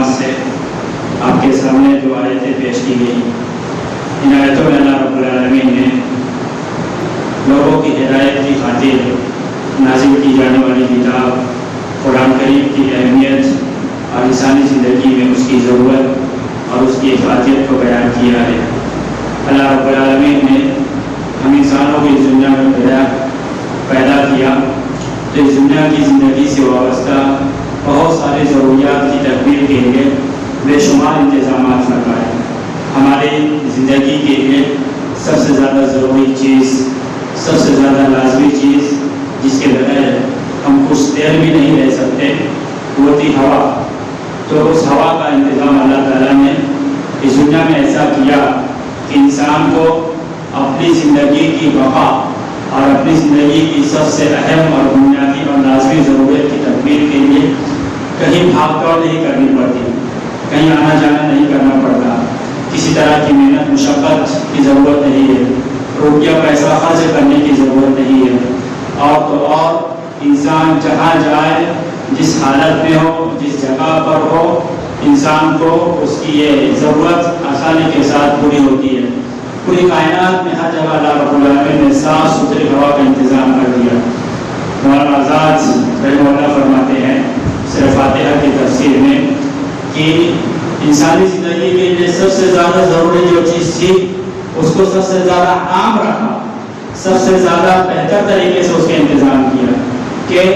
کلمات سے آپ کے سامنے جو آیتیں پیش کی گئی، ان آیتوں میں اللہ رب العالمین نے لوگوں کی ہدایت کی خاطر نازل کی جانے والی کتاب قرآن کریم کی اہمیت اور انسانی زندگی میں اس کی ضرورت اور اس کی افادیت کو بیان کیا ہے۔ اللہ رب العالمین نے ہم انسانوں کو اس دنیا میں پیدا کیا تو اس دنیا کی زندگی سے وابستہ بہت سارے ضروریات کی تکمیل کے لیے بے شمار انتظامات فرمائے۔ ہماری زندگی کے لیے سب سے زیادہ ضروری چیز، سب سے زیادہ لازمی چیز جس کے بغیر ہم کچھ دیر بھی نہیں رہ سکتے وہ تھی ہوا۔ تو اس ہوا کا انتظام اللہ تعالیٰ نے اس دنیا میں ایسا کیا کہ انسان کو اپنی زندگی کی بقا اور اپنی زندگی کی سب سے اہم اور بنیادی اور لازمی ضرورت کی تکمیل کے لیے کہیں بھاگ دوڑ نہیں کرنی پڑتی، کہیں آنا جانا نہیں کرنا پڑتا، کسی طرح کی محنت مشقت کی ضرورت نہیں ہے، روپیہ پیسہ خرچ کرنے کی ضرورت نہیں ہے، اور تو اور انسان جہاں جائے، جس حالت میں ہو، جس جگہ پر ہو، انسان کو اس کی یہ ضرورت آسانی کے ساتھ پوری ہوتی ہے۔ پوری کائنات میں ہر جگہ اللہ رب العالمین نے صاف ستھری ہوا کا انتظام کر دیا۔ مولانا آزاد رحمہ اللہ فرماتے ہیں سورہ فاتحہ کی تفسیر میں کہ انسانی زندگی کے لیے سب سے زیادہ ضروری جو چیز تھی اس کو سب سے زیادہ عام رکھا، سب سے زیادہ بہتر طریقے سے اس کا انتظام کیا کہ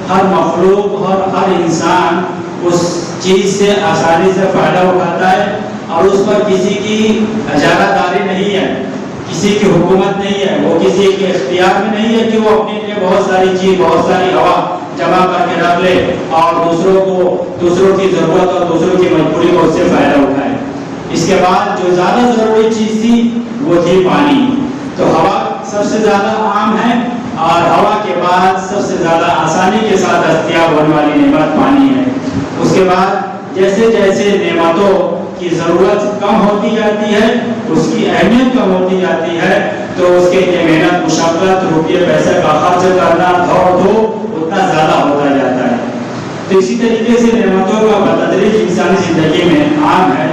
ہر مخلوق اور ہر انسان اس چیز سے آسانی سے فائدہ اٹھاتا ہے اور اس پر کسی کی اجارہ داری نہیں ہے، کسی کی حکومت نہیں ہے، وہ کسی کے اختیار میں نہیں ہے کہ وہ اپنے لیے بہت ساری چیز، بہت ساری ہوا جمع کر کے رکھ لے اور دوسروں کی ضرورت اور دوسروں کی مجبوری کو اس سے فائدہ اٹھائے۔ اس کے بعد جو زیادہ ضروری چیز تھی وہ تھی پانی۔ تو ہوا سب سے زیادہ عام ہے اور ہوا کے بعد سب سے زیادہ آسانی کے ساتھ دستیاب ہونے والی نعمت پانی ہے۔ اس کے بعد جیسے جیسے نعمتوں کی ضرورت کم ہوتی جاتی ہے، اس کی اہمیت کم ہوتی جاتی ہے، تو اس کے لیے محنت مشقت، روپیے پیسے کا خرچ کرنا، دوڑ دھوپ اتنا زیادہ ہوتا جاتا ہے۔ تو اسی طریقے سے نعمتوں کا بتدریج انسانی زندگی میں عام ہے۔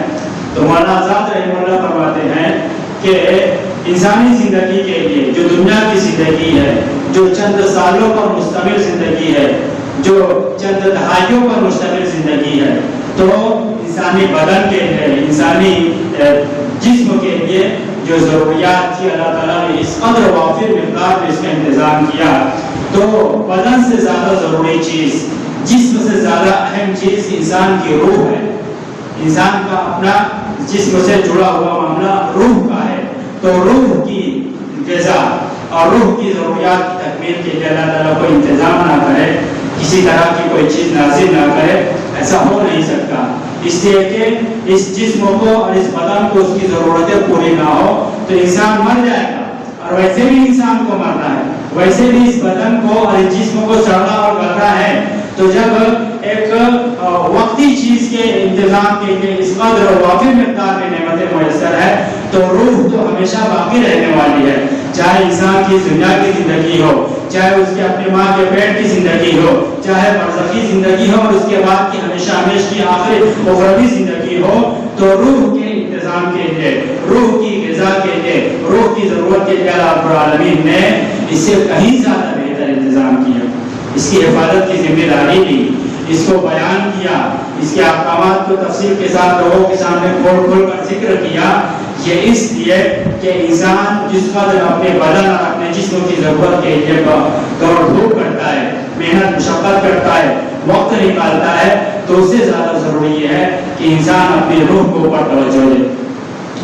تو مولانا آزاد رحمہ اللہ فرماتے ہیں کہ انسانی زندگی کے لیے جو دنیا کی زندگی ہے، جو چند سالوں پر مشتمل زندگی ہے، جو چند دہائیوں پر مشتمل زندگی ہے، تو انسانی بدن کے لیے، انسانی جسم کے لیے جو ضروریات تھی اللہ تعالیٰ نے اس قدر وافر مقدار میں اس کا انتظام کیا۔ تو بدن سے زیادہ ضروری چیز، جسم سے زیادہ اہم چیز انسان کی روح ہے۔ انسان کا اپنا جسم سے جڑا ہوا معاملہ روح کا ہے۔ تو روح کی غذا اور روح کی ضروریات کی تکمیل کے لیے اللہ تعالیٰ کوئی انتظام نہ کرے، کسی طرح کی کوئی چیز نازل نہ کرے، ایسا ہو نہیں سکتا۔ اس لیے کہ اس جسم کو اور اس بدن کو اس کی ضرورتیں پوری نہ ہو تو انسان مر جائے گا، اور ویسے بھی انسان کو مرنا ہے، ویسے بھی اس بدن کو اور اس جسم کو سڑنا اور گلنا ہے۔ تو جب ایک وقتی چیز کے انتظام کے لیے اس قدر وافر مقدار میں نعمتیں میسر ہے تو روح تو ہمیشہ باقی رہنے والی ہے، چاہے انسان کی دنیا کی زندگی ہو، چاہے اس کے اپنے ماں کے پیٹ کی زندگی ہو، چاہے برزخی زندگی ہو اور اس کے بعد کی ہمیشہ ہمیشہ کی آخری اخروی زندگی ہو، تو روح کے انتظام کے لیے، روح کی غذا کے لیے، روح کی ضرورت کے لیے اللہ رب العالمین نے اس سے کہیں زیادہ بہتر انتظام کیا۔ اس کی حفاظت کی ذمہ داری لی، اس کو بیان کیا، اس کے احکامات کو تفصیل کے ساتھ لوگوں کے سامنے کھول کھول کر ذکر کیا۔ یہ اس لیے کہ انسان جس قدر اپنے بدن اور اپنے جسم کی ضرورت کے لیے دوڑ دھوپ کرتا ہے، محنت مشقت کرتا ہے، وقت نکالتا ہے، تو اس سے زیادہ ضروری یہ ہے کہ انسان اپنی روح کو اوپر توجہ دے،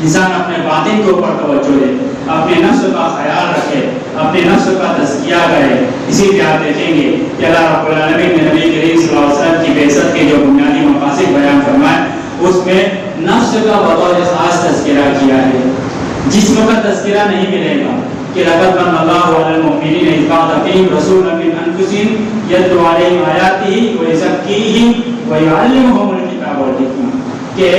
انسان اپنے باطن کے اوپر توجہ دے، اپنے نفس کا خیال رکھے، اپنے نفس کا تزکیہ کرے۔ اسی لیے آپ دیکھیں گے کہ اللہ رب العالمین نے نبی کریم صلی اللہ علیہ وسلم کی بعثت کے جو بنیادی مقاصد بیان فرمائے اس میں نفس کا بطور خاص تذکرہ کیا ہے۔ جسم کا تذکرہ نہیں ملے گا کہ لقد من اللہ علی المؤمنین اذ بعث فیہم رسولا من انفسہم یتلو علیہم آیاتہ ویزکیہم ویعلمہم الکتاب والحکمہ، کہ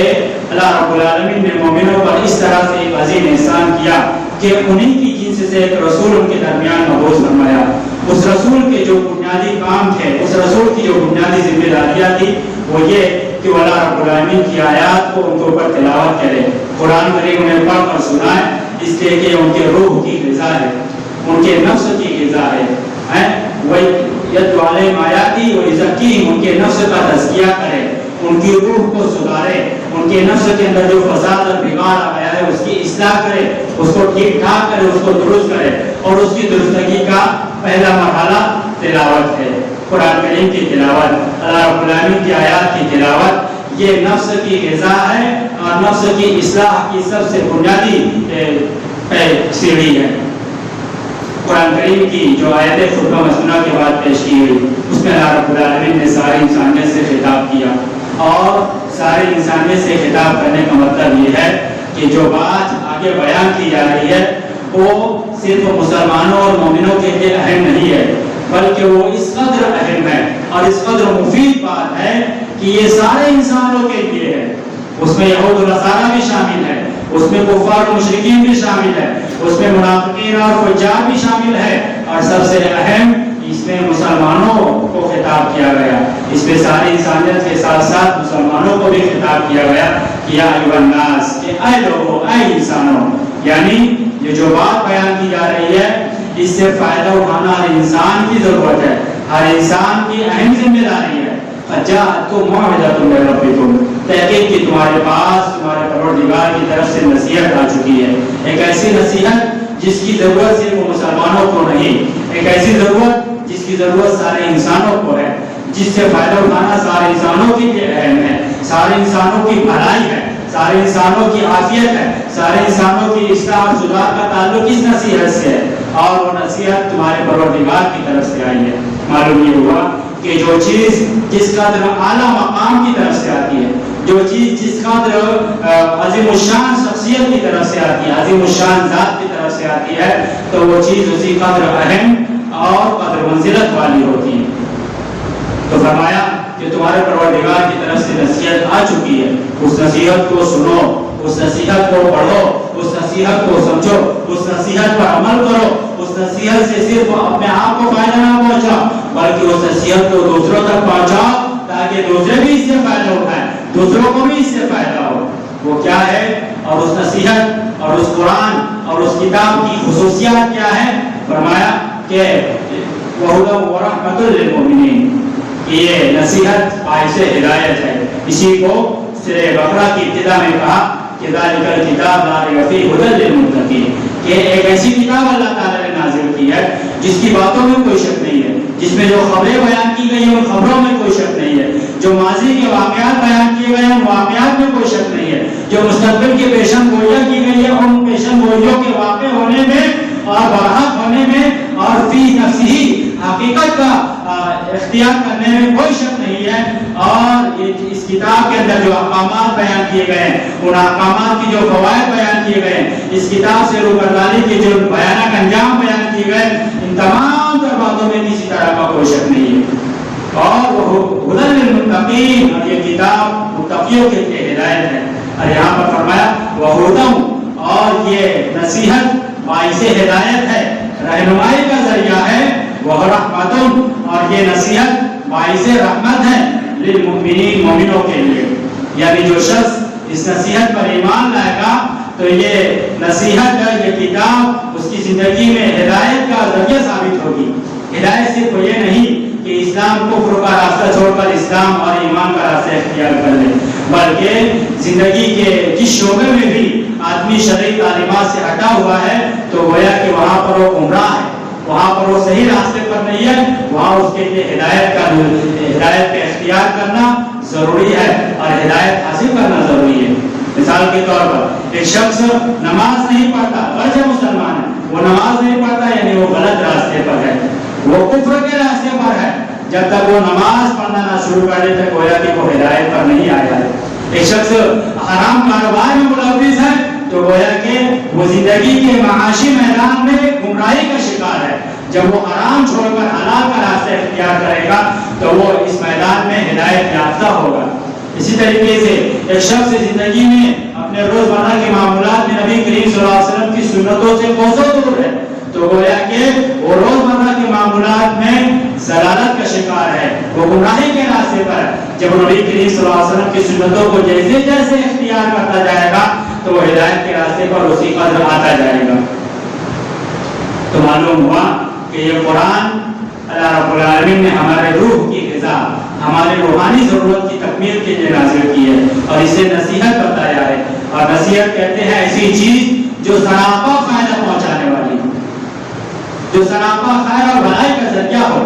اللہ رب العالمین نے مومنوں پر اس طرح سے ایک عظیم احسان کیا کہ انہی کی جنس سے ایک رسول ان کے درمیان مبعوث فرمایا۔ اس رسول کے جو بنیادی کام تھے، اس رسول کی جو بنیادی ذمہ داریاں تھی وہ یہ کہ وہ اللہ رب العالمین کی آیات کو ان کے اوپر تلاوت کرے، قرآن کریم انہیں پڑھ کر سنائے، اس لیے کہ ان کے روح کی غذا ہے، ان کے نفس کی غذا ہے۔ وہ یتلو علیہم آیاتی ویزکیہم، ان کے نفس کا تزکیہ کرے، ان کی روح کو سدھارے، ان کے نفس کے اندر جو فساد اور بگاڑ آیا ہے اس کی اصلاح کرے، اس کو ٹھیک ٹھاک کرے، اس کو درست کرے، اور اس کی درستگی کا پہلا مرحلہ تلاوت ہے، قرآن کریم کی تلاوت، اللہ رب العالمین کی آیات کی تلاوت۔ یہ نفس کی غذا ہے اور نفس کی اصلاح کی سب سے بنیادی سیڑھی ہے۔ قرآن کریم کی جو آیت خطبہ مسنونہ کے بعد پیش کی گئی، اس میں اللہ رب العالمین نے ساری انسانیت سے خطاب کیا، اور ساری انسانیت سے خطاب کرنے کا مطلب یہ ہے کہ جو بات آگے بیان کی جا رہی ہے وہ صرف مسلمانوں اور مومنوں کے لیے اہم نہیں ہے، بلکہ وہ اس قدر اہم ہے اور اس قدر مفید بات ہے کہ یہ سارے انسانوں کے لیے ہے۔ اس میں یہود و نصارہ بھی شامل ہے، اس میں کفار و مشرکین بھی شامل ہے، اس میں منافقین اور فجار بھی شامل ہے، اور سب سے اہم اس میں مسلمانوں کو خطاب کیا گیا، اس میں ساری انسانیت کے ساتھ ساتھ مسلمانوں کو بھی خطاب کیا گیا کہ یا ایھا الناس، کہ اے لوگوں، اے انسانوں، یعنی یہ جو بات بیان کی جا رہی ہے اس سے فائدہ اٹھانا ہر انسان کی ضرورت ہے، ہر انسان کی اہم ذمہ داری ہے۔ فجاءتکم موعظۃ من ربکم، تحقیق کہ تمہارے پاس تمہارے پروردگار کی طرف سے نصیحت آ چکی ہے، ایک ایسی نصیحت جس کی ضرورت صرف مسلمانوں کو نہیں، ایک ایسی ضرورت جس کی ضرورت سارے انسانوں کو ہے، جس سے فائدہ اٹھانا سارے انسانوں کے لیے اہم ہے، سارے انسانوں کی بھلائی ہے، سارے انسانوں کی عافیت ہے، سارے انسانوں کی اصلاح اور سدھار کا تعلق اس نصیحت سے ہے، اور وہ نصیحت تمہارے پروردگار کی طرف سے آئی ہے۔ معلوم یہ ہوا کہ جو چیز جس قدر اعلیٰ مقام کی طرف سے آتی ہے، جو چیز جس قدر عظیم الشان شخصیت کی طرف سے آتی ہے، عظیم الشان ذات کی طرف سے آتی ہے، تو وہ چیز اسی قدر اہم اور قدر منزلت والی ہوتی ہے۔ تو فرمایا کہ تمہارے پروردگار کی طرف سے نصیحت آ چکی ہے، اس نصیحت کو سنو، اس نصیحت کو پڑھو، اس نصیحت کو سمجھو، اس نصیحت پر عمل کرو، اس نصیحت سے صرف اپنے آپ کو فائدہ نہ پہنچاؤ بلکہ اس نصیحت کو دوسروں تک پہنچاؤ تاکہ دوسرے بھی اس سے فائدہ اٹھائیں، دوسروں کو بھی اس سے فائدہ ہو۔ وہ کیا ہے، اور اس نصیحت اور اس قرآن اور اس کتاب کی خصوصیات کیا ہے؟ فرمایا کہ وَهُدًى وَرَحْمَةٌ لِّلْمُؤْمِنِينَ، کہ یہ نصیحت باعث ہدایت ہے۔ اسی کو سورہ بقرہ کی ابتدا میں کہا کہ ذَلِكَ الْكِتَابُ لَا رَيْبَ فِيهِ هُدًى لِّلْمُتَّقِينَ، کہ ایک ایسی کتاب اللہ تعالیٰ نے نازل کی ہے جس کی باتوں میں کوئی شک نہیں ہے، جس میں جو خبریں بیان کی گئی ہیں ان خبروں میں کوئی شک نہیں ہے، جو ماضی کے واقعات بیان کیے گئے ہیں ان واقعات میں کوئی شک نہیں ہے، جو مستقبل کی پیشن گوئیاں کی گئی ہے ان پیشن گوئیوں کے واقع ہونے میں اور برحق ہونے میں اور فی نفسی حقیقت کا اختیار کرنے میں کوئی شک نہیں ہے۔ اور اس کتاب کے اندر جو احکامات بیان کیے گئے ہیں، ان احکامات کی جو فوائد بیان کیے گئے ہیں، اس کتاب سے روبرداری کے جو بیانات انجام بیان کیے گئے، ان تمام تر باتوں میں کسی طرح کا کوئی شک نہیں ہے۔ اور وہ ہدی للمتقین، اور یہ کتاب متقیوں کے لیے ہدایت ہے۔ اور یہاں پر فرمایا وہدی، اور یہ نصیحت باعث ہدایت ہے، رہنمائی کا ذریعہ ہے، وہ رحمت، اور یہ نصیحت باعث رحمت ہے للمؤمنین، مومنوں کے لیے۔ یعنی جو شخص اس نصیحت پر ایمان لائے گا تو یہ نصیحت ہے، یہ کتاب اس کی زندگی میں ہدایت کا ذریعہ ثابت ہوگی۔ ہدایت صرف یہ نہیں کہ اسلام کفر کا راستہ چھوڑ کر اسلام اور ایمان کا راستہ اختیار کر لے، بلکہ زندگی کے جس شعبے میں بھی آدمی شرعی تعلیمات سے ہٹا ہوا ہے تو گویا کہ وہاں پر وہ گمراہ ہے، وہاں پر وہ صحیح راستے پر نہیں ہے، وہاں اس کے لیے ہدایت کا اختیار کرنا ضروری ہے اور ہدایت حاصل کرنا ضروری ہے۔ مثال کے طور پر ایک شخص نماز نہیں پڑھتا، غرض مسلمان ہے، وہ نماز نہیں پڑھتا یعنی وہ غلط راستے پر ہے، وہ کفر کے راستے پر ہے۔ جب تک وہ نماز پڑھنا نہ شروع کر دے تک گویا کہ وہ ہدایت پر نہیں آیا ہے۔ ایک شخص حرام کاروبار میں ملوث ہے تو گویا کہ وہ زندگی کے معاشی میدان میں گمراہی کا شکار ہے۔ جب وہ حرام چھوڑ کر حلال کا راستہ اختیار کرے گا تو وہ اس میدان میں ہدایت یافتہ ہوگا۔ اسی طریقے سے ایک شخص زندگی میں اپنے روزمرہ کے معاملات میں نبی کریم صلی اللہ علیہ وسلم کی سنتوں سے کوسوں دور ہے تو گویا کہ وہ روزمرہ کے معاملات میں ضلالت کا شکار ہے، وہ گمراہی کے راستے پر ہے۔ جب نبی کریم صلی اللہ علیہ وسلم کی سنتوں کو جیسے جیسے اختیار کرتا جائے گا تو وہ ہدایت کے راستے پر اسی قدر آتا جائے گا۔ تو معلوم ہوا کہ یہ قرآن اللہ رب العالمین نے ہمارے روح کی غذا، ہمارے روحانی ضرورت کی تکمیل کے لیے نازل کی ہے اور اسے نصیحت بتایا ہے۔ اور نصیحت کہتے ہیں ایسی چیز جو سراپا فائدہ پہنچانے والی ہے، جو سراپا خیر اور بھلائی کا ذریعہ ہو۔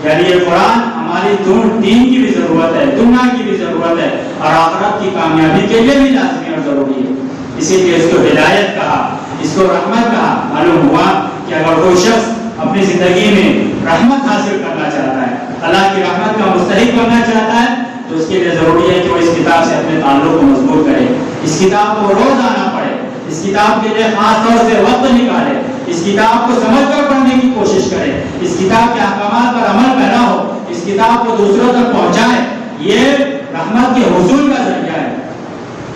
یعنی یہ قرآن ہماری دین کی بھی ضرورت ہے، دنیا کی بھی ضرورت ہے اور آخرت کی کامیابی کے لیے بھی لازمی اور ضروری ہے۔ اسی لیے اس کو ہدایت کہا، اس کو رحمت کہا۔ معلوم ہوا کہ اگر کوئی شخص اپنی زندگی میں رحمت حاصل کرنا چاہتا ہے، اللہ کی رحمت کا مستحق بننا چاہتا ہے، تو اس کے لیے ضروری ہے کہ وہ اس کتاب سے اپنے تعلق کو مضبوط کرے، اس کتاب کو روز آنا پڑے، اس کتاب کے لیے خاص طور سے وقت نکالے، اس کتاب کو سمجھ کر پڑھنے کی کوشش کرے، اس کتاب کے احکامات پر عمل پیرا ہو، اس کتاب کو دوسروں تک پہنچائے۔ یہ رحمت کے حصول کا ذریعہ ہے۔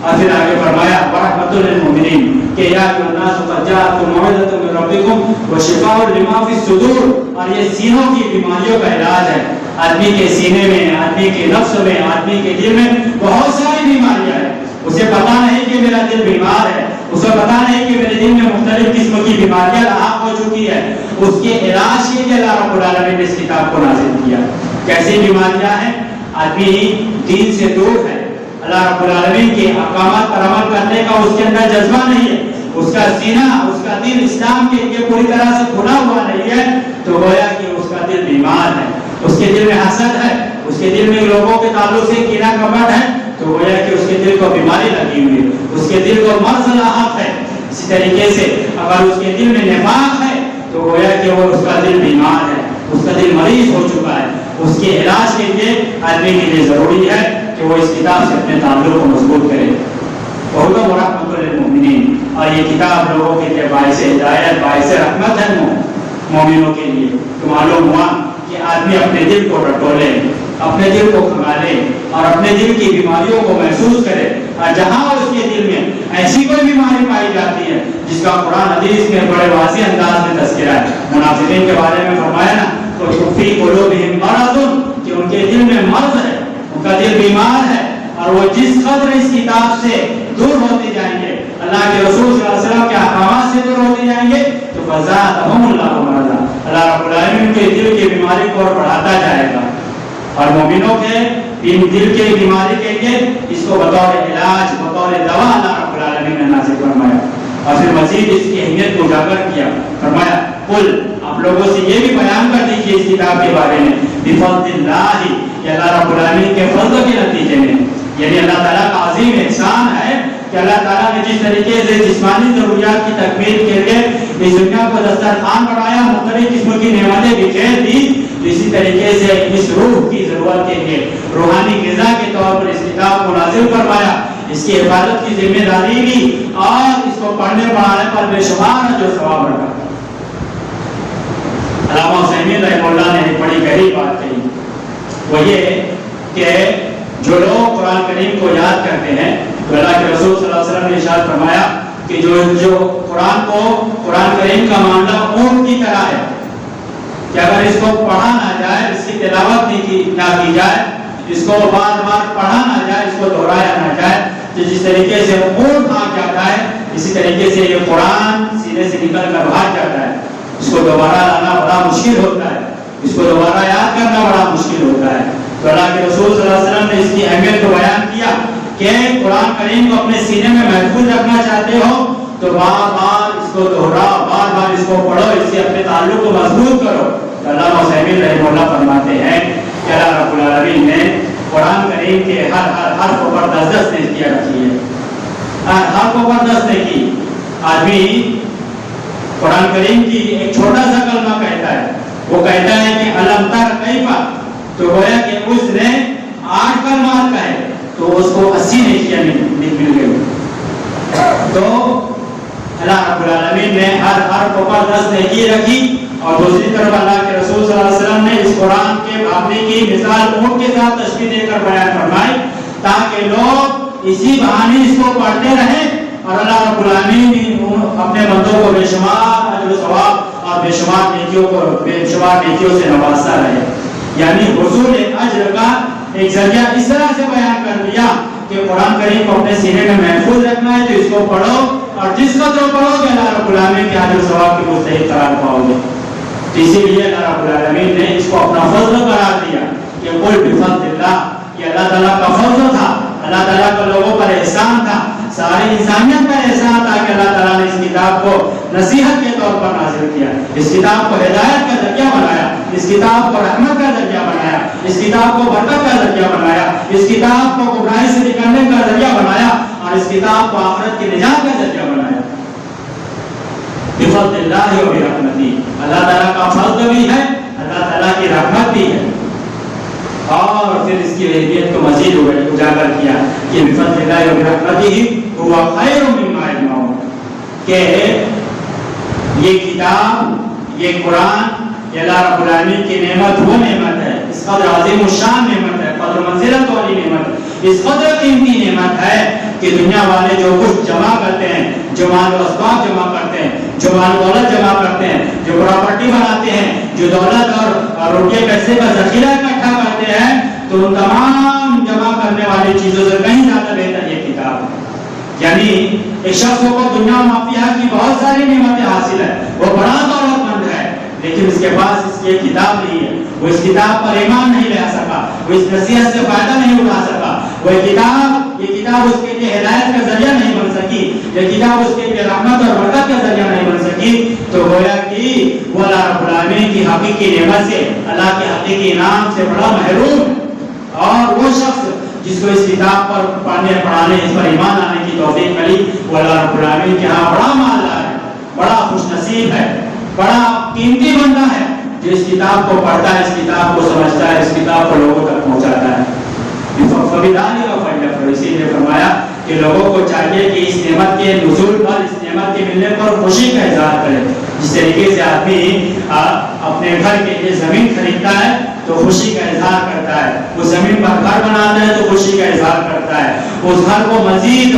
اور پھر آگے فرمایا ورحمۃ للمؤمنین کہ یا ایھا الناس قد جاءتکم موعظۃ من ربکم وشفاء لما فی الصدور، اور یہ سینوں کی بیماریوں کا علاج ہے۔ آدمی کے سینے میں، آدمی کے نفس میں، آدمی کے دل میں بہت ساری بیماریاں ہیں، اسے پتا نہیں کہ میرا دل بیمار ہے، اسے پتا نہیں کہ میرے دل میں مختلف قسم کی بیماریاں لاحق ہو چکی ہے۔ اس کے علاج کے لیے اللہ رب العالمین نے اس کتاب کو نازل کیا۔ کیسی بیماریاں ہیں؟ آدمی دین سے دور ہے، اللہ رب العالمین کے احکامات پر عمل کرنے کا اس کے اندر جذبہ نہیں ہے، اس کا سینہ، اس کا دل اسلام کے لیے پوری طرح سے کھلا ہوا نہیں ہے، تو گویا کہ اس کا دل بیمار ہے، اس کے دل میں حسد ہے، اس کے دل میں لوگوں کے تعلق سے کینہ کپٹ ہے، تو گویا کہ اس کے دل کو بیماری لگی ہوئی ہے، اس کے دل کو مرض لاحق ہے۔ اسی طریقے سے اگر اس کے دل میں نفاق ہے تو گویا کہ وہ اس کا دل بیمار ہے، اس کا دل مریض ہو چکا ہے۔ اس کے علاج کے لیے آدمی کے لیے ضروری ہے کہ وہ اس کتاب سے اپنے تعلق کو مضبوط کرے۔ وَهُدًى وَرَحْمَةٌ لِّلْمُؤْمِنِينَ، اور یہ کتاب لوگوں کے لیے باعث ہدایت، باعث رحمت ہے مومنوں کے لیے۔ تو معلوم ہوا کہ آدمی اپنے دل کو ٹٹولے، اپنے دل کو کھنگالے اور اپنے دل کی بیماریوں کو محسوس کرے، اور جہاں اس کے دل میں ایسی کوئی بیماری پائی جاتی ہے جس کا قرآن حدیث میں بڑے واضح انداز میں تذکرہ ہے۔ منافقین کے بارے میں فرمایا نا تو فی قلوبہم مرض، کہ ان کے دل میں مرض ہے، ان کا دل بیمار ہے، اور وہ جس قدر اس کتاب سے دور ہوتے جائیں گے، اللہ کے رسول صلی اللہ علیہ وسلم کے احکامات سے دور ہوتے جائیں گے، تو فزادہم اللہ مرضا، اللہ رب العالمین کے دل کی بیماری کو اور بڑھاتا جائے گا۔ اور مومنوں کے دل کے بیماری کے لیے اس کو بطور علاج، بطور دوا اللہ رب العالمین نے نازل فرمایا، اور پھر مزید اس کی اہمیت کو اجاگر کیا۔ فرمایا قل، آپ لوگوں سے یہ بھی بیان کر دیجیے اس کتاب کے بارے میں، بفضل اللہ، کہ اللہ رب العالمین کے فضل کے نتیجے میں، یعنی اللہ تعالیٰ کا عظیم احسان ہے کہ اللہ تعالیٰ نے جس طریقے سے جسمانی ضروریات کی تکمیل کے لیے اس دنیا کو دسترخوان بنایا، مختلف قسم کی نعمتیں بکھیر دی، اسی طریقے سے اس روح کی ضرورت کے لیے روحانی غذا کے طور پر اس کتاب کو نازل فرمایا، اس کی حفاظت کی ذمہ داری لی، اور اس کو پڑھنے پڑھانے پر بے شمار جو ثواب رکھا۔ علامہ حسین رحمہ اللہ نے ایک بڑی گہری بات کہی، وہ یہ کہ جو لوگ قرآن کریم کو یاد کرتے ہیں، تو اللہ کے رسول صلی اللہ علیہ وسلم نے ارشاد فرمایا کہ جو قرآن کریم کا معاملہ اونٹ کی طرح ہے، کہ اگر اس کو پڑھا نہ جائے، اس کی تلاوت نہ کی جائے، اس کو بار بار پڑھا نہ جائے، اس کو دہرایا نہ جائے، تو جس طریقے سے اونٹ بھاگ جاتا ہے، اسی طریقے سے یہ قرآن سینے سے نکل کر بھاگ جاتا ہے۔ اس کو دوبارہ لانا بڑا مشکل ہوتا ہے، اس کو دوبارہ یاد کرنا بڑا مشکل ہوتا ہے۔ تو اللہ کے رسول صلی اللہ علیہ وسلم نے اس کی اہمیت کو بیان کیا کہ قرآن کریم کو اپنے سینے میں محفوظ رکھنا چاہتے ہو تو بار بار اس کو دہراؤ، بار بار اس کو پڑھو، اس سے اپنے تعلق کو مضبوط کرو۔ تو علامہ حسین رحمہ اللہ فرماتے ہیں کہ اللہ رب العالمین نے قرآن کریم کے ہر حرف پر 10 نیکیاں رکھی ہے، ہر حرف پر 10 نیکی۔ آدمی قرآن کریم کی ایک چھوٹا سا کلمہ کہتا ہے، وہ کہتا ہے کہ الم تر کیف، تو گویا کہ اس نے 8 کلمات کہے تو اس کو 80 نیکیاں مل گئی۔ تو اللہ رب العالمین نے ہر حرف پر 10 نیکی رکھی، اور دوسری طرف اللہ کے رسول صلی اللہ علیہ وسلم نے اس قرآن کے بھاگنے کی مثال اونٹ کے ساتھ تشبیہ دے کر بیان فرمائی، تاکہ لوگ اسی بہانے اس کو پڑھتے رہیں، اور اللہ رب العالمین اپنے بندوں کو بے شمار اجر و ثواب اور بے شمار نیکیوں سے نوازتا رہے۔ یعنی حصول اجر کا ایک ذریعہ اس طرح سے بیان کر دیا کہ قرآن کریم کو اپنے سینے میں محفوظ رکھنا ہے، تو اس کو پڑھو اور جس قدر پڑھو گے اللہ رب العالمین کے اجر و ثواب کی مستحق قرار پاؤ گے۔ اسی لیے اللہ رب العالمین نے اس کو اپنا فضل قرار دیا کہ قل بفضل اللہ، یہ اللہ تعالیٰ کا فضل تھا، اللہ تعالیٰ کا لوگوں پر احسان تھا، ساری انسانیت پر احسان تھا کہ اللہ تعالیٰ نے اس کتاب کو نصیحت کے طور پر نازل کیا، اس کتاب کو ہدایت کا ذریعہ بنایا، اس کتاب کو رحمت کا ذریعہ بنایا، اس کتاب کو برکت کا ذریعہ بنایا، اس کتاب کو گمراہی سے نکلنے کا ذریعہ بنایا، اور اس کتاب کو آخرت کی نجات کا ذریعہ بنایا۔ بفضل اللہ و برحمتہ، اللہ تعالیٰ کا فضل بھی ہے، اللہ تعالیٰ کی رحمت بھی ہے۔ اور پھر اس کی اہمیت کو مزید اجاگر کیا کہ بفضل اللہ و برحمتہ هو خیر مما یجمعون، کہ یہ کتاب، یہ قرآن، یہ اللہ رب العالمین کی نعمت، وہ نعمت ہے، اس قدر عظیم الشان نعمت ہے، قدر منزلت والی نعمت ہے، اس قدر قیمتی نعمت ہے کہ دنیا والے جو کچھ جمع کرتے ہیں، جو مال و اسباب جمع کرتے ہیں، جو مال و دولت جمع کرتے ہیں، جو پراپرٹی بناتے ہیں، جو دولت اور روپیے پیسے کا ذخیرہ اکٹھا کرتے ہیں، تو ان تمام جمع کرنے والی چیزوں سے کہیں زیادہ بہتر یہ کتاب ہے۔ یعنی ایک شخص کو دنیا مافیا کی بہت ساری نعمتیں حاصل ہے، وہ بڑا دولت مند ہے، لیکن اس کے پاس اس کی کتاب نہیں ہے، وہ اس کتاب پر ایمان نہیں لے سکا، وہ اس نصیحت سے فائدہ نہیں اٹھا سکا، یہ کتاب اس کے لیے ہدایت کا ذریعہ نہیں بن سکی، یہ کتاب اس کے لیے رحمت اور برکت کا ذریعہ نہیں بن سکی، تو گویا کہ وہ اللہ رب العالمین کی حقیقی نعمت سے، اللہ کے حقیقی انعام سے بڑا محروم ہے۔ اور وہ شخص جس کو اس کتاب پر پڑھنے پڑھانے، اس پر ایمان آنے کی توفیق ملی، وہ اللہ رب العالمین کے ہاں بڑا مالدار ہے، بڑا خوش نصیب ہے، بڑا قیمتی بندہ ہے، جو اس کتاب کو پڑھتا ہے، اس کتاب کو سمجھتا ہے، اس کتاب کو لوگوں تک پہنچاتا ہے۔ اسی لیے فرمایا کہ لوگوں کو چاہیے کہ اس نعمت کے نزول پر، اس نعمت کے ملنے پر خوشی کا اظہار کرے۔ جس طریقے سے آدمی اپنے گھر کے لیے زمین خریدتا ہے تو خوشی کا اظہار کرتا ہے، اس زمین پر گھر بناتا ہے تو خوشی کا اظہار کرتا ہے، اس گھر کو مزید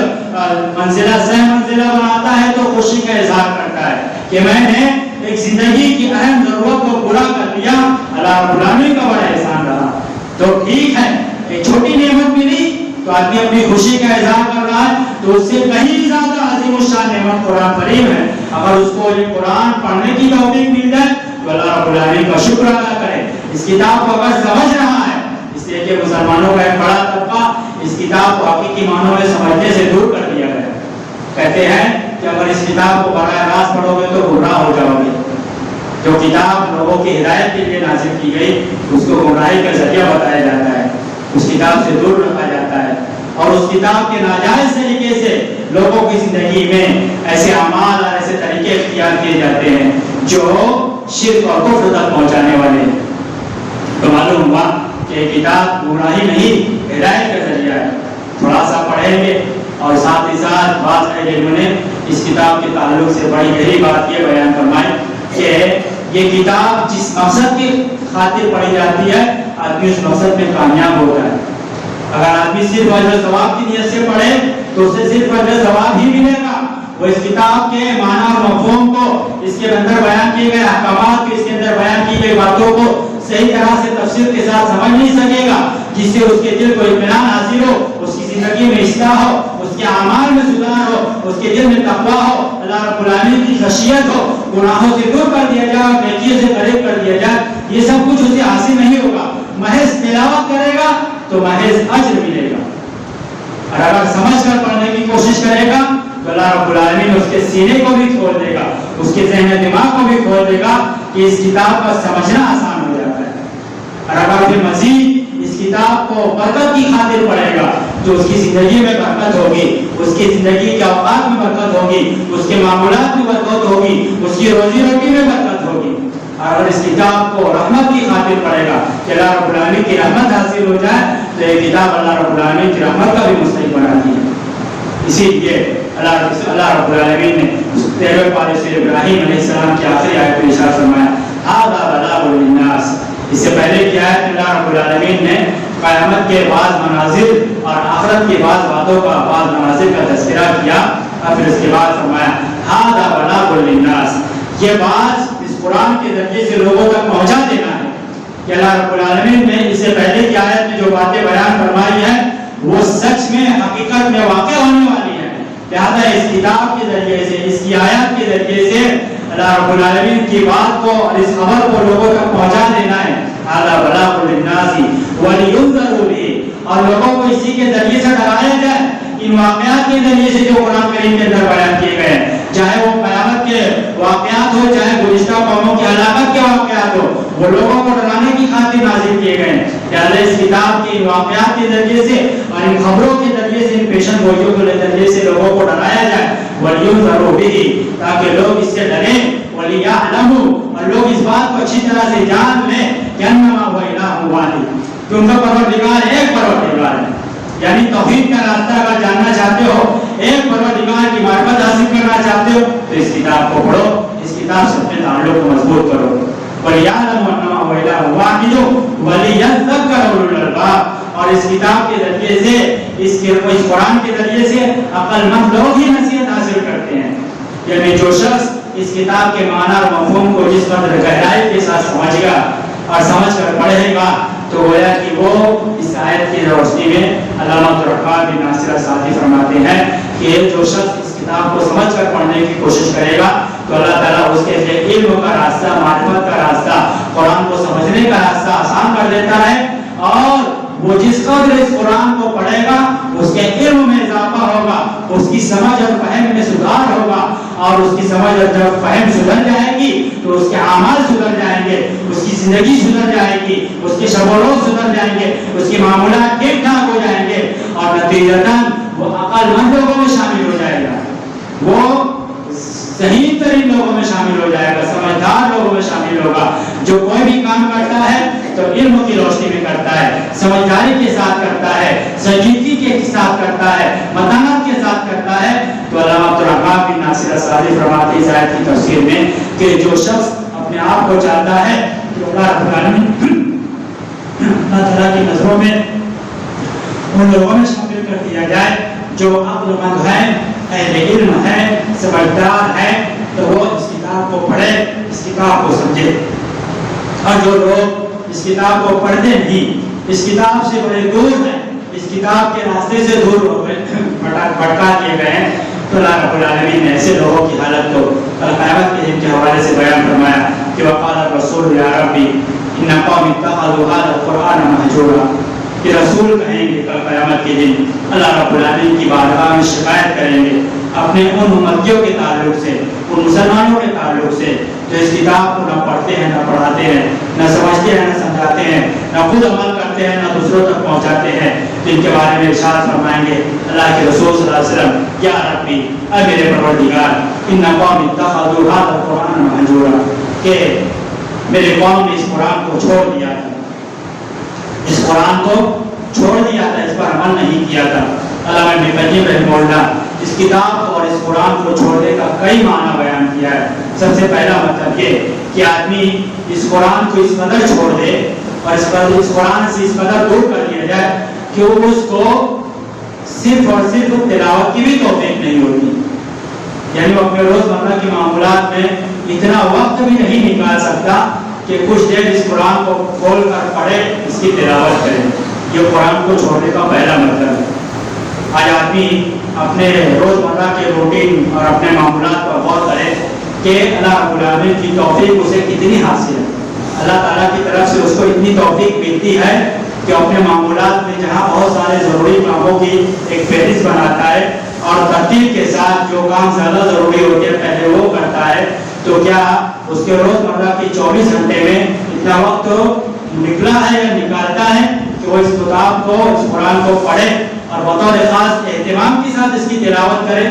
منزلہ سے منزلہ بناتا ہے تو خوشی کا اظہار کرتا ہے کہ میں نے ایک زندگی کی اہم ضرورت کو پورا کر لیا، اللہ رب العالمین کا بڑا احسان رہا۔ تو ٹھیک ہے، ایک چھوٹی نعمت ملی تو آدمی اپنی خوشی کا اظہار کر رہا ہے، تو اس سے کہیں زیادہ عظیم الشان نعمت قرآن کریم ہے۔ اگر اس کو یہ قرآن پڑھنے کی توفیق مل جائے تو اللہ رب العالمین کا شکر ادا کرے۔ اس کتاب کو اگر سمجھ رہا ہے، اس لیے کہ مسلمانوں کا ایک بڑا طبقہ اس کتاب کو حقیقی معنوں میں سمجھنے سے دور کر دیا گیا، کہتے ہیں کہ اگر اس کتاب کو براہ راست پڑھو گے تو گمراہ ہو جاؤ گے۔ جو کتاب لوگوں کی ہدایت کے لیے نازل کی گئی، اس کو گمراہی کا ذریعہ بتایا جاتا ہے، اس کتاب سے دور رکھا جاتا ہے، اور اس کتاب کے ناجائز طریقے سے لوگوں کی زندگی میں ایسے اعمال اور ایسے طریقے اختیار کیے جاتے ہیں جو شرک اور کفر تک پہنچانے والے ہیں۔ تو معلوم ہوا کہ کتاب گمراہی نہیں، ہدایت کا ذریعہ ہے۔ تھوڑا سا پڑھیں گے اور ساتھ ہی ساتھ بعض علماء نے اس کتاب کے تعلق سے بڑی گہری بات یہ بیان فرمائی کہ یہ کتاب جس مقصد کی خاطر پڑھی جاتی ہے، آدمی اس مقصد میں کامیاب ہوتا ہے۔ اگر آدمی صرف اجر و ثواب کی نیت سے پڑھے تو اسے صرف اجر و ثواب ہی ملے گا، وہ اس کتاب کے معنی اور مفہوم کو، اس کے اندر بیان کیے گئے احکامات کو، اس کے اندر بیان کی گئی باتوں کو صحیح طرح سے تفصیل کے ساتھ سمجھ نہیں سکے گا، جس سے اس کے دل کو اطمینان حاصل ہو، اس کی زندگی میں اصلاح ہو، اس کے اعمال میں سدھار ہو، اس کے دل میں تقویٰ ہو، اللہ رب العالمین کی خشیت ہو، گناہوں سے دور کر دیا جائے اور نیکیوں سے قریب کر دیا جائے۔ یہ سب کچھ اسے حاصل نہیں ہوگا، محض تلاوت کرے گا تو محض اجر ملے گا، اور اگر سمجھ کر پڑھنے کی کوشش کرے گا تو اللہ رب العالمین اس کے سینے کو بھی کھول دے گا، اس کے ذہن دماغ کو بھی کھول دے گا کہ اس کتاب کا سمجھنا آسان ہو جاتا ہے۔ اور اگر پھر مزید اس کتاب کو برکت کی خاطر پڑھے گا تو اس کی زندگی میں برکت ہوگی، اس کی زندگی کے اوقات میں برکت ہوگی، اس کے معمولات میں برکت ہوگی، اس کی روزی روٹی میں برکت ہوگی۔ اور اگر اس کتاب کو رحمت کی خاطر پڑھے گا کہ اللہ رب العالمین کی رحمت حاصل ہو جائے، تو یہ کتاب اللہ رب العالمین کی رحمت کا بھی مستحق بناتی ہے۔ اسی لیے اللہ رب العالمین نے 13 پارے سورہ ابراہیم علیہ السلام کی آخری آیت میں ارشاد فرمایا ھذا بلاغ للناس۔ اس سے پہلے کی آیت میں اللہ رب العالمین نے قیامت کے بعض مناظر اور آخرت کے بعض باتوں کا، بعض مناظر کا تذکرہ کیا، اور پھر اس کے بعد فرمایا ھذا بلاغ للناس، یہ بات اس قرآن کے ذریعے سے لوگوں تک پہنچا دینا ہے، کہ اللہ رب العالمین نے اس سے پہلے کی آیت میں جو باتیں بیان فرمائی ہیں وہ سچ میں حقیقت میں واقع ہونے والی ہے. لہذا اس کتاب کے ذریعے سے, اس کی آیات کے ذریعے سے اللہ رب العالمین کی بات کو اور اس خبر کو لوگوں تک پہنچا دینا ہے. اعلیٰ بلاغ للناس ولینذروا به, اور لوگوں کو اسی کے ذریعے سے ڈرایا جائے ان واقعات کے ذریعے سے جو قرآن کریم کے اندر بیان کیے گئے ہیں, چاہے وہ قیامت کے واقعات ہو, چاہے گزشتہ قوموں کی ہلاکت کے واقعات ہو, وہ لوگوں کو ڈرانے کی خاطر نازل کیے گئے ہیں. لہٰذا اس کتاب کے ان واقعات کے ذریعے سے اور ان خبروں کے ذریعے سے, ان پیشن گوئیوں کے ذریعے سے لوگوں کو ڈرایا جائے. وَلْيُنذَرُوا بِهِ, تاکہ لوگ اس سے ڈریں. وَلِيَعْلَمُوا, اور لوگ اس بات کو اچھی طرح سے جان لیں کہ انما هو الہ واحد, کہ ان کا پروردگار ایک پروردگار ہے. یعنی توحید کا راستہ اگر جاننا چاہتے ہو, ایک پروردگار کی معرفت حاصل کرنا چاہتے ہو, تو اس کتاب کو پڑھو, اس کتاب سے اپنے تعلق کو مضبوط کرو. وَلِيَعْلَمُوا أَنَّمَا هُوَ إِلَٰهٌ وَاحِدٌ وَلِيَذَّكَّرَ أُولُو الْأَلْبَابِ, اور اس کتاب کے ذریعے سے, اس قرآن کے ذریعے سے عقل مند لوگ ہی نصیحت حاصل کرتے ہیں. یعنی جو شخص اس کتاب کے معنی اور مفہوم کو جس قدر گہرائی کے ساتھ سمجھے گا اور سمجھ کر پڑھے گا, تو گویا کہ وہ اس آیت کی روشنی میں علامہ عبدالرحمن بن ناصر السعدی فرماتے ہیں کہ جو شخص اس کتاب کو سمجھ کر پڑھنے کی کوشش کرے گا تو اللہ تعالیٰ اس کے لیے علم کا راستہ, معرفت کا راستہ, قرآن کو سمجھنے کا راستہ آسان کر دیتا ہے. اور وہ جس قدر اس قرآن کو پڑھے گا اس کے علم میں اضافہ ہوگا, اس کی سمجھ اور فہم میں سدھار ہوگا, اور اس کی سمجھ اور جب فہم سدھر جائے گی تو اس کے اعمال سدھر جائیں گے, اس کی زندگی سدھر جائے گی, اس کے شب و روز سدھر جائیں گے, اس کے معاملات ٹھیک ٹھاک ہو جائیں گے, اور نتیجتاً وہ عقل مند لوگوں میں شامل ہو جائے گا, وہ صحیح ترین لوگوں میں شامل ہو جائے گا, سمجھدار لوگوں میں شامل ہوگا. جو کوئی بھی کام کرتا ہے تو علم کی روشنی میں کرتا ہے, سمجھداری کے ساتھ کرتا ہے, سنجیدگی کے ساتھ کرتا ہے, متانت کے ساتھ کرتا ہے. تو علامہ عبدالرحمن بن ناصر السعدی فرماتے ہیں اس آیت کی تفسیر میں کہ جو شخص اپنے آپ کو چاہتا ہے کہ اللہ رب العالمین اللہ تعالیٰ کی نظروں میں ان لوگوں میں شامل کر دیا جائے جو عقل مند ہیں, اہل علم ہے, سمجھدار ہے, تو وہ اس کتاب کو پڑھے, اس کتاب کو سمجھے. اور جو لوگ اس کتاب کو پڑھتے نہیں, اس کتاب سے بڑے دور ہیں, اس کتاب کے راستے سے دور ہو گئے, بھٹکا دیے گئے ہیں, تو اللہ رب العالمین نے ایسے لوگوں کی حالت کو قیامت کے دن کے حوالے سے بیان فرمایا کہ وقال الرسول یا ربی ان قوم اتخذوا هذا القرآن مهجورا, کہ رسول کہیں گے کل قیامت کے دن اللہ رب العالمین کی بارگاہ میں شکایت کریں گے اپنے ان امتیوں کے تعلق سے, ان مسلمانوں کے تعلق سے جو اس کتاب کو نہ پڑھتے ہیں, نہ پڑھاتے ہیں, نہ سمجھتے ہیں, نہ سمجھاتے ہیں, نہ خود عمل کرتے ہیں, نہ دوسروں تک پہنچاتے ہیں. جن کے بارے میں ارشاد فرمائیں گے اللہ کے رسول صلی اللہ علیہ وسلم, یا ربی, اے میرے پروردگار, ان قوم اتخذوا هذا القرآن مهجورا, کہ میرے قوم نے اس قرآن کو چھوڑ دیا تھا, اس قرآن کو چھوڑ دیا تھا, اس پر عمل نہیں کیا تھا. علامہ ابن قیم رحمہ اللہ اس کتاب کو اور اس قرآن کو چھوڑنے کا کئی معنی بیان کیا ہے. سب سے پہلا مطلب یہ کہ آدمی اس قرآن کو اس قدر چھوڑ دے اور اس قرآن سے اس قدر دور کر دیا جائے کہ وہ اس کو صرف اور صرف تلاوت کی بھی توفیق نہیں ہوتی. یعنی وہ اپنے روزمرہ کی معاملات میں اتنا وقت بھی نہیں نکال سکتا کہ کچھ دیر اس قرآن کو کھول کر پڑھے, اس کی تلاوت کرے. یہ قرآن کو چھوڑنے کا پہلا مطلب ہے. آج آدمی اپنے روزمرہ کے روٹین اور اپنے معاملات پر غور کرے کہ اللہ رب العالمین کی توفیق اسے کتنی حاصل ہے. اللہ تعالیٰ کی طرف سے اس کو اتنی توفیق ملتی ہے کہ اپنے معمولات میں جہاں بہت سارے ضروری کاموں کی ایک فہرست بناتا ہے اور ترتیب کے ساتھ جو کام زیادہ ضروری ہوتے ہیں پہلے وہ کرتا ہے, تو کیا اس کے روزمرہ کی 24 گھنٹے میں اتنا وقت نکلا ہے یا نکالتا ہے کہ وہ اس کتاب کو, اس قرآن کو پڑھے اور بطور خاص اہتمام کے ساتھ اس کی تلاوت کرے؟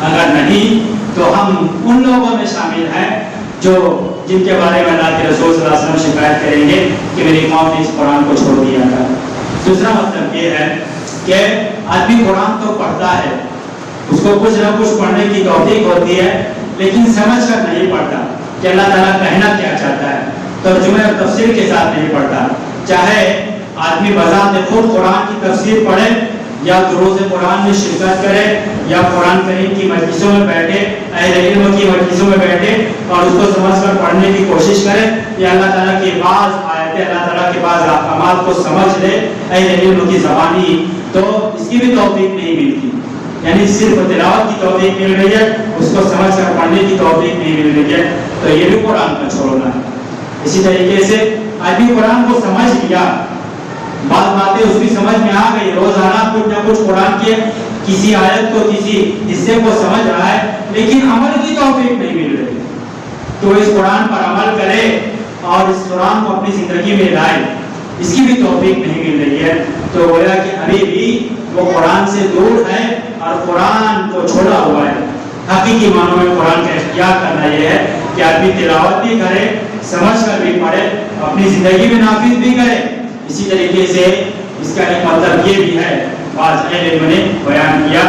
اگر نہیں تو ہم ان لوگوں میں شامل ہیں جو جن کے بارے میں اللہ کے رسول صلی اللہ علیہ وسلم شکایت کریں گے کہ میری قوم نے اس قرآن کو چھوڑ دیا تھا. دوسرا مطلب یہ ہے کہ آدمی قرآن تو پڑھتا ہے, اس کو کچھ نہ کچھ پڑھنے کی توفیق ہوتی ہے, لیکن سمجھ کر نہیں پڑھتا کہ اللہ تعالیٰ کہنا کیا چاہتا ہے, ترجمے اور تفسیر کے ساتھ نہیں پڑھتا. چاہے آدمی بذات خود قرآن کی تفسیر پڑھے یا دروس قرآن میں شرکت کرے یا قرآن کریم کی مجلسوں میں بیٹھے, اہل علم کی مجلسوں میں بیٹھے اور اس کو سمجھ کر پڑھنے کی کوشش کرے, یا اللہ تعالیٰ کی بعض آیتیں اللہ تعالیٰ کے بعض احکامات کو سمجھ لے اہل علم کی زبانی، تو اس کی بھی توفیق نہیں ملتی، یعنی صرف تلاوت کی توفیق مل رہی ہے، اس کو سمجھ کر پڑھنے کی توفیق نہیں مل رہی ہے، تو یہ بھی قرآن کا چھوڑنا ہے۔ اسی طریقے سے آدمی قرآن کو سمجھ لیا، بعض باتیں اس کی سمجھ میں آ گئی، روزانہ کچھ نہ کچھ قرآن کے کسی آیت کو کسی حصے کو سمجھ رہا ہے، لیکن عمل کی توفیق نہیں مل رہی، تو اس قرآن پر عمل کرے اور اس قرآن کو اپنی زندگی میں لائے، اس کی بھی توفیق نہیں مل رہی ہے، تو گویا کہ ابھی بھی وہ قرآن سے دور ہے اور قرآن کو چھوڑا ہوا ہے۔ حقیقی معنوں میں قرآن کا اختیار کرنا یہ ہے کہ آدمی تلاوت بھی کرے، سمجھ کر بھی پڑھے، اپنی زندگی میں نافذ بھی کرے۔ اسی طریقے سے اس کا ایک مطلب یہ بھی ہے، بعض اہل علم نے بیان کیا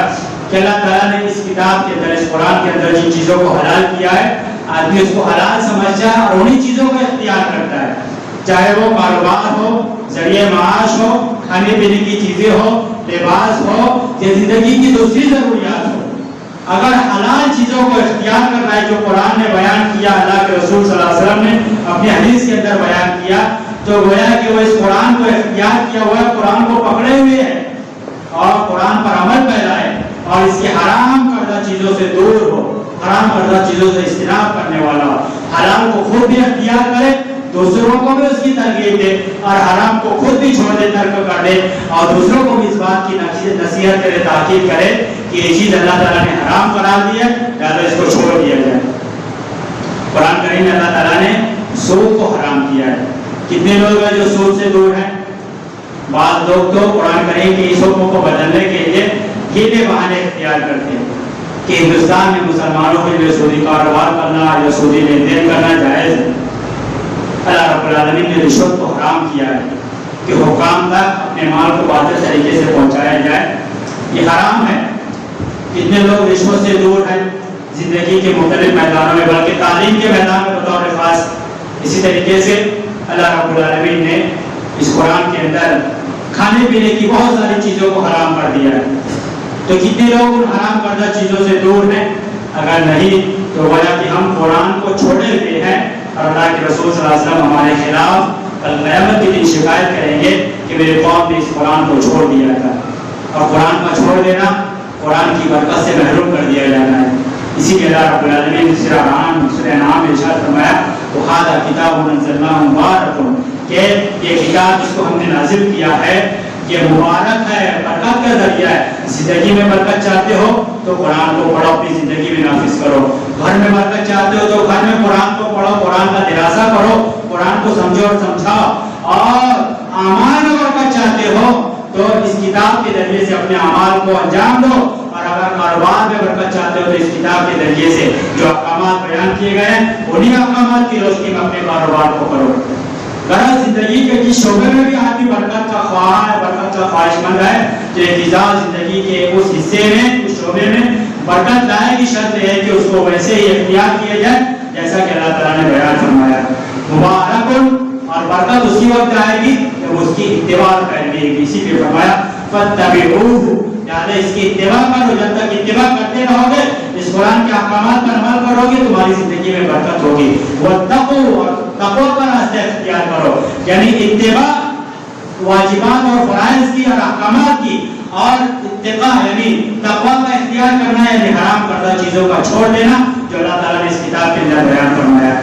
کہ اللہ تعالیٰ نے اس کتاب کے اندر، اس قرآن کے اندر جن چیزوں کو حلال کیا ہے، آدمی اس کو حلال سمجھتا ہے اور انہی چیزوں کا اختیار کرتا ہے، چاہے وہ کاروبار ہو، ذریعہ معاش ہو، کھانے پینے کی چیزیں ہو، لباس ہو یا زندگی کی دوسری ضروریات ہو۔ اگر حلال چیزوں کو اختیار کرنا ہے جو قرآن نے بیان کیا، اللہ کے رسول صلی اللہ علیہ وسلم نے اپنی حدیث کے اندر بیان کیا، تو گویا کہ وہ اس قرآن کو اختیار کیا ہوا ہے، قرآن کو پکڑے ہوئے ہے اور قرآن پر عمل پھیلائے اور اس کے حرام کردہ چیزوں سے دور ہو، حرام کردہ چیزوں سے اجتناب کرنے والا ہو، حلال کو خود بھی اختیار کرے، دوسروں کو بھی اس کی ترغیب دے، اور حرام کو خود بھی چھوڑ دے، ترک کر دے، اور دوسروں کو بھی اس بات کی نصیحت کرے، تاکید کرے کہ یہ چیز اللہ تعالیٰ نے حرام قرار دی ہے، لہٰذا اس کو چھوڑ دیا جائے۔ قرآن کریم میں اللہ تعالیٰ نے سود کو حرام کیا ہے۔ کتنے لوگ ہیں جو سود سے دور ہیں؟ بعض لوگ تو قرآن کریم کے اس حکم کو بدلنے کے لیے یہ بہانے اختیار کرتے ہیں کہ ہندوستان میں مسلمانوں کے لیے سودی کاروبار کرنا یا سودی لین دین کرنا جائز ہے۔ اللہ رب العالمین نے رشوت کو حرام کیا ہے کہ حکام تک اپنے مال کو باطل طریقے سے پہنچایا جائے، یہ حرام ہے۔ کتنے لوگ رشوت سے دور ہیں زندگی کے مختلف میدانوں میں، بلکہ تعلیم کے میدان میں بطور خاص۔ اسی طریقے سے اللہ رب العالمین نے اس قرآن کے اندر کھانے پینے کی بہت ساری چیزوں کو حرام کر دیا ہے، تو کتنے لوگ ان حرام کردہ چیزوں سے دور ہیں؟ اگر نہیں تو گویا کہ ہم قرآن کو چھوڑے ہوئے ہیں، اور اللہ کے رسول صلی اللہ علیہ وسلم ہمارے خلاف کل قیامت کے دن شکایت کریں گے کہ میرے قوم نے اس قرآن کو چھوڑ دیا تھا، اور قرآن کا چھوڑ دینا قرآن کی برکت سے محروم کر دیا جانا ہے۔ اسی لیے اللہ رب العالمین نے سورہ انعام میں ارشاد فرمایا وَهَذَا كِتَابٌ أَنزَلْنَاهُ مُبَارَكٌ، کہ یہ کتاب جس کو ہم نے نازل کیا ہے یہ مبارک ہے، برکت کا ذریعہ ہے۔ زندگی میں برکت چاہتے ہو تو قرآن کو پڑھو، اپنی زندگی میں نافذ کرو۔ گھر میں برکت چاہتے ہو تو گھر میں قرآن کو پڑھو، قرآن کا دراسہ کرو، قرآن کو سمجھو اور سمجھاؤ۔ اور اعمال میں برکت چاہتے ہو تو اس کتاب کے ذریعے سے اپنے اعمال کو انجام دو، اور اگر کاروبار میں برکت چاہتے ہو تو اس کتاب کے ذریعے سے جو احکامات بیان کیے گئے ہیں انہی احکامات کی روشنی میں اپنے کاروبار کو کرو۔ غرض زندگی کے جس شعبے میں بھی آدمی برکت کا خواہاں ہے، برکت کا خواہش مند ہے، تو انتظار زندگی کے اس حصے میں، اس شعبے میں برکت لائے کی شرط ہے کہ اس کو ویسے ہی اختیار کیا جائے جیسا کہ اللہ تعالیٰ نے بیان فرمایا۔ مبارک، اور برکت اسی وقت آئے گی جب اس کی اتباع کرے گی۔ اسی لیے فرمایا فَاتَّبِعُوهُ، یعنی اس کی اتباع کرو، جب تک اتباع کرتے رہو گے، اس قرآن کے احکامات پر عمل کرو گے، تمہاری زندگی میں برکت ہوگی۔ وَاتَّقُوا، اور تقویٰ کا راستہ اختیار کرو، یعنی اتباع واجبات اور فرائض کی اور احکامات کی، اور اتقاء یعنی تقویٰ کا اختیار کرنا، یعنی حرام کردہ چیزوں کا چھوڑ دینا جو اللہ تعالیٰ نے اس کتاب کے اندر بیان فرمایا۔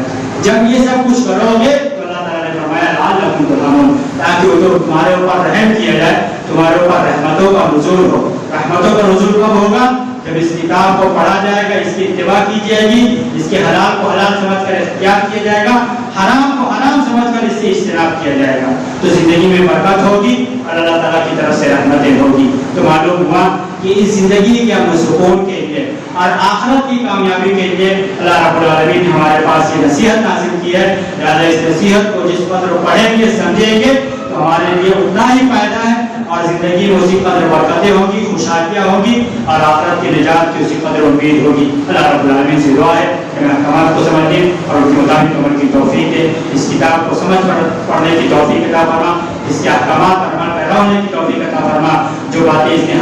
جب یہ سب کچھ کرو گے تو اللہ تعالیٰ نے فرمایا لعلکم ترحمون، تاکہ وہ تمہارے اوپر رحم کیا جائے، تمہارے اوپر رحمتوں کا نزول ہو۔ رحمتوں کا نزول کب ہوگا؟ جب اس کتاب کو پڑھا جائے گا، اس کی اتباع کی جائے گی، اس کے حلال کو حلال سمجھ کر اختیار کیا جائے گا، حرام کو حرام سمجھ کر اس سے اجتناب کیا جائے گا، تو زندگی میں برکت ہوگی اور اللہ تعالیٰ کی طرف سے رحمتیں ہوگی۔ تو معلوم ہوا کہ اس زندگی کے امن سکون کے لیے اور آخرت کی کامیابی کے لیے اللہ رب العالمین نے ہمارے پاس یہ نصیحت نازل کی ہے، لہٰذا اس نصیحت کو جس قدر پڑھیں گے، سمجھیں گے تو ہمارے لیے اتنا ہی فائدہ ہے، اور زندگی میں اسی قدر برکتیں ہوگی، خوشحالیاں ہوگی، اور آخرت کی نجات کی اسی قدر امید ہوگی۔ اللہ رب العالمین سے دعا ہے کہ میں احکامات کو سمجھنے اور ان کے مطابق عمل کی توفیق دے، اس کتاب کو سمجھ کر پڑھنے کی توفیق عطا فرما، اس کے احکامات پر عمل پیرا ہونے کی توفیق عطا فرما، جو باتیں اس میں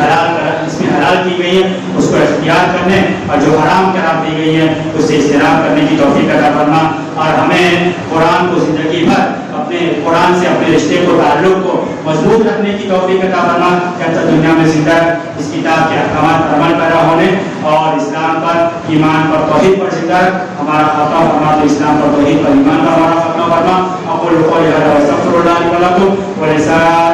حلال کی گئی ہیں اس کو اختیار کرنے، اور جو حرام قرار دی گئی ہیں اس سے اجتناب کرنے کی توفیق عطا فرما، اور ہمیں قرآن کو زندگی بھر اپنے قرآن اپنے رشتے کو تعلق کو مضبوط رکھنے کی توفیق عطا فرما جب تک دنیا میں زندہ اس کتاب کے احکامات پر عمل پیرا ہونے اور اسلام پر ایمان پر توحید پر زندہ ہمارا خاتمہ فرما تو اسلام پر توحید پر ایمان پر ہمارا خاتمہ فرما اقول قولی ھذا واستغفر اللہ لي ولکم ولسائر